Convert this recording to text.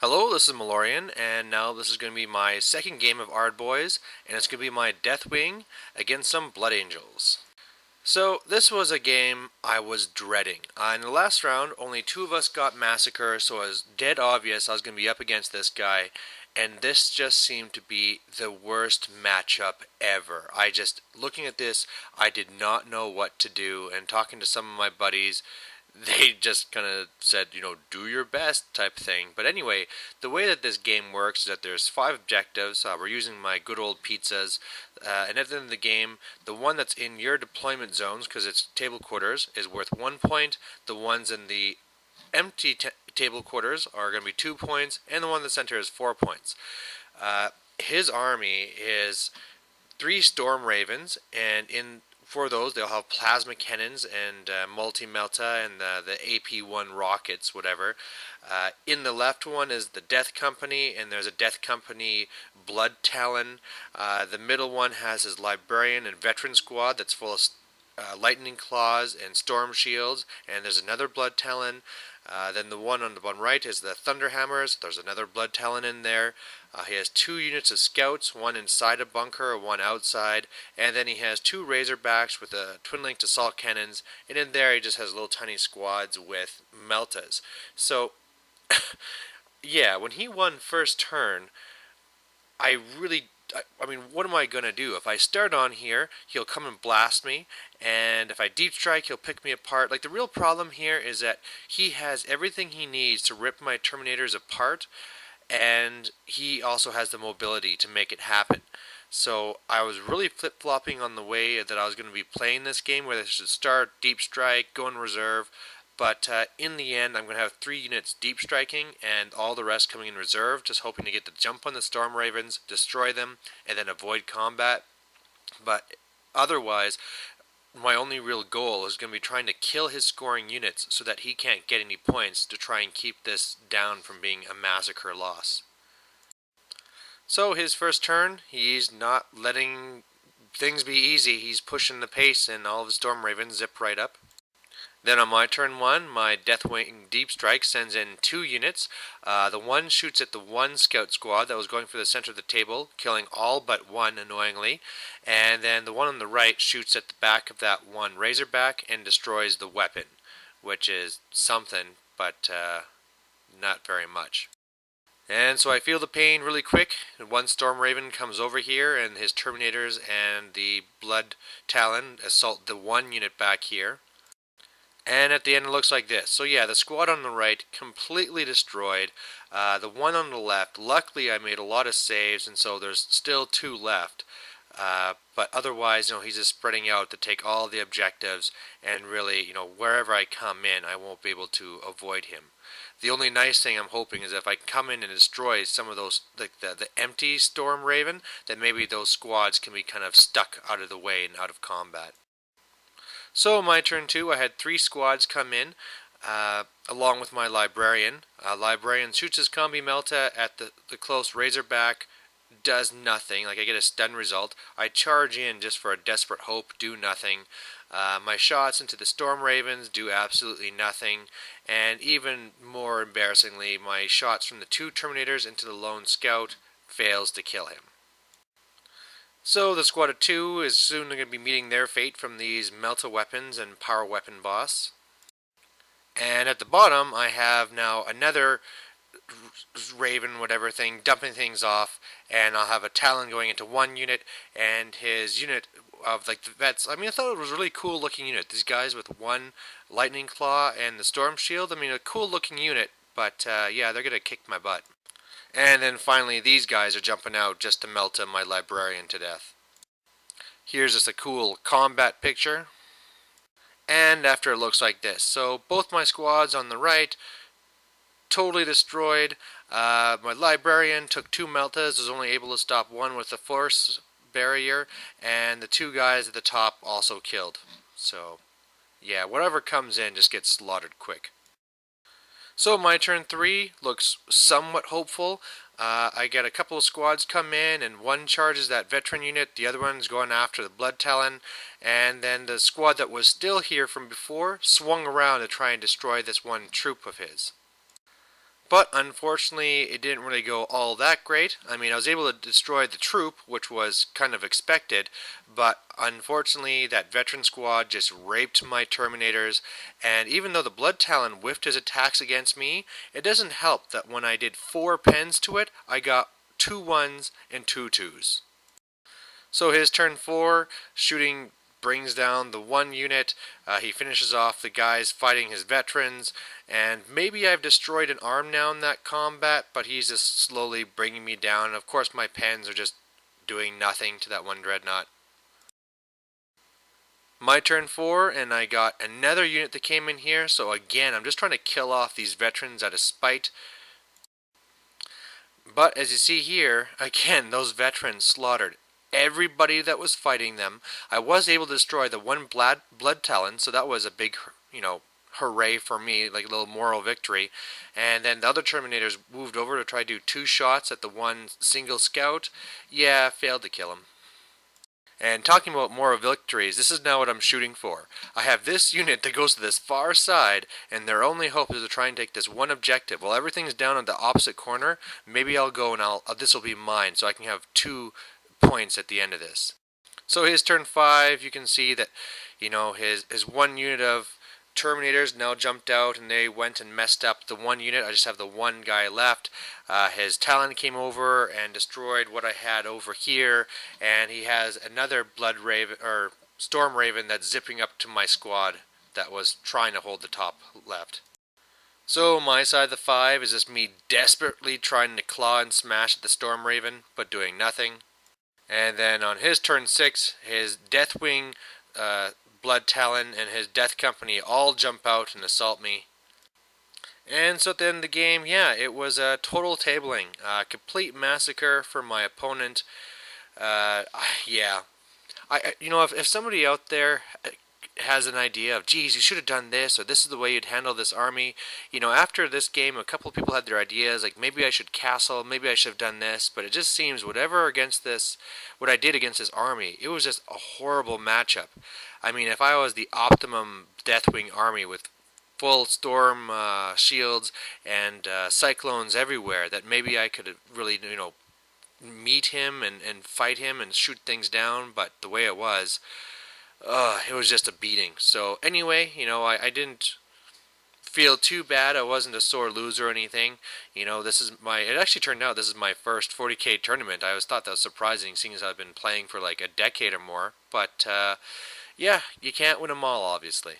Hello, this is Malorian, and now this is going to be my second game of Ard Boyz, and it's going to be my Deathwing against some Blood Angels. So, this was a game I was dreading. In the last round, only two of us got massacred, so it was dead obvious I was going to be up against this guy, and this just seemed to be the worst matchup ever. Looking at this, I did not know what to do, and talking to some of my buddies, they just kind of said, do your best type thing. But anyway, the way that this game works is that there's 5 objectives. We're using my good old pizzas. And at the end of the game, the one that's in your deployment zones, because it's table quarters, is worth 1 point. The ones in the empty table quarters are going to be 2 points. And the one in the center is 4 points. His army is 3 Storm Ravens, and for those, they'll have plasma cannons and multi-melta and the AP-1 rockets, whatever. In the left one is the Death Company, and there's a Death Company Blood Talon. The middle one has his Librarian and Veteran Squad that's full of Lightning Claws and Storm Shields, and there's another Blood Talon. Then the one on the bottom right is the Thunderhammers. There's another Blood Talon in there. He has 2 units of scouts, one inside a bunker, one outside, and then he has 2 Razorbacks with twin-linked assault cannons, and in there he just has little tiny squads with meltas. So, yeah, when he won first turn, I mean, what am I going to do? If I start on here, he'll come and blast me, and if I deep strike, he'll pick me apart. Like, the real problem here is that he has everything he needs to rip my Terminators apart, and he also has the mobility to make it happen. So I was really flip-flopping on the way that I was going to be playing this game, whether I should start, deep strike, go in reserve. But in the end, I'm going to have 3 units deep striking and all the rest coming in reserve, just hoping to get the jump on the Storm Ravens, destroy them, and then avoid combat. But otherwise, my only real goal is going to be trying to kill his scoring units so that he can't get any points to try and keep this down from being a massacre loss. So his first turn, he's not letting things be easy. He's pushing the pace, and all of the Storm Ravens zip right up. Then on my turn 1, my Deathwing Deep Strike sends in 2 units. The one shoots at the one scout squad that was going for the center of the table, killing all but one, annoyingly. And then the one on the right shoots at the back of that one Razorback and destroys the weapon, which is something, but not very much. And so I feel the pain really quick. One Storm Raven comes over here, and his Terminators and the Blood Talon assault the one unit back here. And at the end it looks like this. So yeah, the squad on the right completely destroyed. The one on the left, luckily I made a lot of saves, and so there's still 2 left. But otherwise, he's just spreading out to take all the objectives, and really, wherever I come in, I won't be able to avoid him. The only nice thing I'm hoping is if I come in and destroy some of those, like the empty Storm Raven, then maybe those squads can be kind of stuck out of the way and out of combat. So my turn 2, I had 3 squads come in, along with my Librarian. Librarian shoots his Combi Melta at the close Razorback, does nothing, like I get a stun result. I charge in just for a desperate hope, do nothing. My shots into the Storm Ravens do absolutely nothing, and even more embarrassingly, my shots from the 2 Terminators into the lone scout fails to kill him. So the squad of 2 is soon going to be meeting their fate from these Melta weapons and power weapon boss. And at the bottom I have now another Raven whatever thing dumping things off, and I'll have a Talon going into one unit, and his unit of like the vets. I mean, I thought it was a really cool looking unit. These guys with 1 Lightning Claw and the Storm Shield. I mean, a cool looking unit, but yeah, they're going to kick my butt. And then finally, these guys are jumping out just to melt my Librarian to death. Here's just a cool combat picture. And after it looks like this. So both my squads on the right, totally destroyed. My Librarian took 2 meltas, was only able to stop 1 with the Force Barrier, and the 2 guys at the top also killed. So, yeah, whatever comes in just gets slaughtered quick. So my turn 3 looks somewhat hopeful. I get a couple of squads come in, and one charges that veteran unit, the other one's going after the Blood Talon, and then the squad that was still here from before swung around to try and destroy this one troop of his. But unfortunately, it didn't really go all that great. I mean, I was able to destroy the troop, which was kind of expected, but unfortunately, that veteran squad just raped my Terminators, and even though the Blood Talon whiffed his attacks against me, it doesn't help that when I did 4 pens to it, I got 2 1s and 2 2s. So his turn 4, shooting brings down the 1 unit. He finishes off the guys fighting his veterans, and maybe I've destroyed an arm now in that combat, but he's just slowly bringing me down. Of course, my pens are just doing nothing to that 1 dreadnought. My turn 4, and I got another unit that came in here, so again, I'm just trying to kill off these veterans out of spite. But as you see here, again, those veterans slaughtered everybody that was fighting them. I was able to destroy the 1 blood talon, so that was a big, hooray for me, like a little moral victory. And then the other Terminators moved over to try to do 2 shots at the 1 single scout. Yeah, failed to kill him. And talking about moral victories, this is now what I'm shooting for. I have this unit that goes to this far side, and their only hope is to try and take this 1 objective. While everything's down on the opposite corner, maybe I'll go and this will be mine, so I can have 2 points at the end of this. So his turn 5, you can see that, his 1 unit of Terminators now jumped out and they went and messed up the 1 unit. I just have the 1 guy left. His Talon came over and destroyed what I had over here, and he has another Blood Raven or Storm Raven that's zipping up to my squad that was trying to hold the top left. So my side of the 5 is just me desperately trying to claw and smash at the Storm Raven, but doing nothing. And then on his turn 6, his Deathwing, Blood Talon, and his Death Company all jump out and assault me. And so at the end of the game, yeah, it was a total tabling. Complete massacre for my opponent. Yeah. If somebody out there has an idea of, geez, you should have done this, or this is the way you'd handle this army. After this game, a couple of people had their ideas, like maybe I should castle, maybe I should have done this, but it just seems what I did against this army, it was just a horrible matchup. I mean, if I was the optimum Deathwing army with full storm shields and cyclones everywhere, that maybe I could really, meet him and fight him and shoot things down, but the way it was just a beating. So anyway, I didn't feel too bad. I wasn't a sore loser or anything. It actually turned out this is my first 40k tournament. I always thought that was surprising, seeing as I've been playing for like a decade or more. But yeah, you can't win them all, obviously.